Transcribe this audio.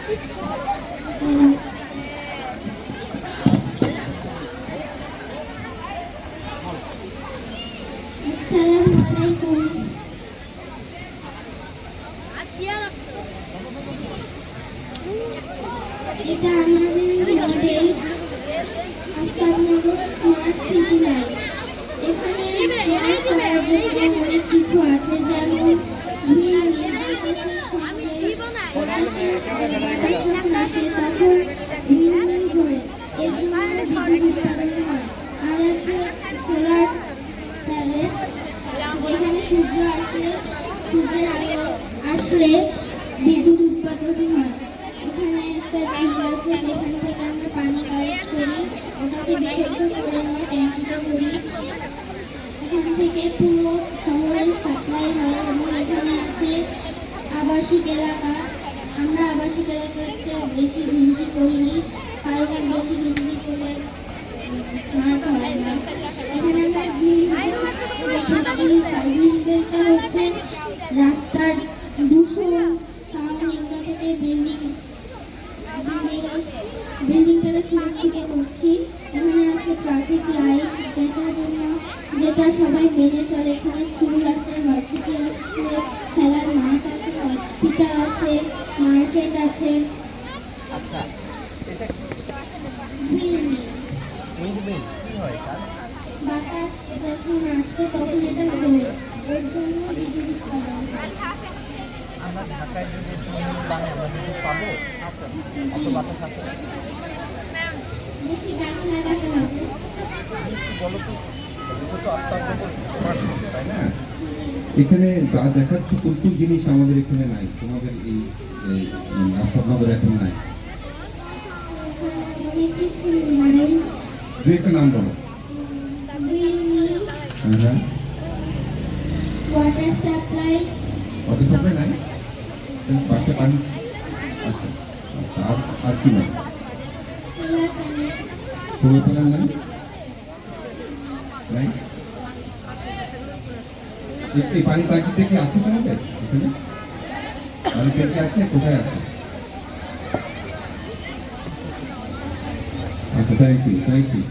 আসসালামু আলাইকুম। এটা আমাদের model Aftabnagar smart city life. এখানে স্মার্ট করার জন্য অনেক কিছু আছে, যেমন হুইল মিল, বাতাসের সঙ্গে বাতাসের যখন আসে তখন হুইল মিল ঘোরে, এর জন্য বিদ্যুৎ উৎপাদন হয়। আর আছে সোলার প্যানেল, যেখানে সূর্যের আলো আসলে বিদ্যুৎ উৎপাদন হয়। এখানে একটা ঝিল আছে, যেখান থেকে আমরা পানি কালেক্ট করি, ওটাকে বিশুদ্ধ করে আমরা ট্যাঙ্কিতে ভরি। এখান থেকে পুরো শহরের সাপ্লাই হয়। এবং এখানে আছে আবাসিক এলাকা। আমরা আবাসিক এলাকাতে বেশি ঘিঞ্জি করিনি, কারণ বেশি ঘিঞ্জি করলে স্মার্ট হয় না। এখানে আমরা গ্রিন রেখেছি। গ্রিন বেলটা হচ্ছে রাস্তার দূষণ, সাউন্ড এগুলো থেকে বিল্ডিংটাকে সুরক্ষিত করছি। এখানে আছে ট্রাফিক লাইট, যেটা সবাই মেনে চলে। এখানে স্কুল আছে, ভার্সিটি আছে, খেলার মাঠ আছে, হসপিটাল আছে, মার্কেট আছে। আচ্ছা, এটা বাতাস যখন আসে তখন এটা ঘোরে, এর জন্য বিদ্যুৎ উৎপাদন হয়। আমরা ঢাকায় যদি বানাই আমরা বিদ্যুৎ পাবো? আচ্ছা, কত বাতাস আছে? বেশি গাছ লাগাতে হবে। বলো তো, এগুলো তো আফতাবনগর স্মার্ট সিটি, তাই না? এখানে যা দেখাচ্ছ প্রচুর জিনিস আমাদের এখানে নাই, তোমাদের এই আফতাবনগর এখন নাই। অনেক কিছু নাই। দু একটা নাম বলো। হ্যাঁ, ওয়াটার সাপ্লাই ওয়াটার সাপ্লাই নাই, বাসা পানি। আচ্ছা আচ্ছা, আর কি নাই? সোলার প্যানেল সোলার প্যানেল নাই, নাই। এই পানি ট্যাঙ্কিতে কি আছে তোমাদের এখানে? পানি ট্যাঙ্কি আছে, কোথায় আছে? আচ্ছা, থ্যাংক ইউ।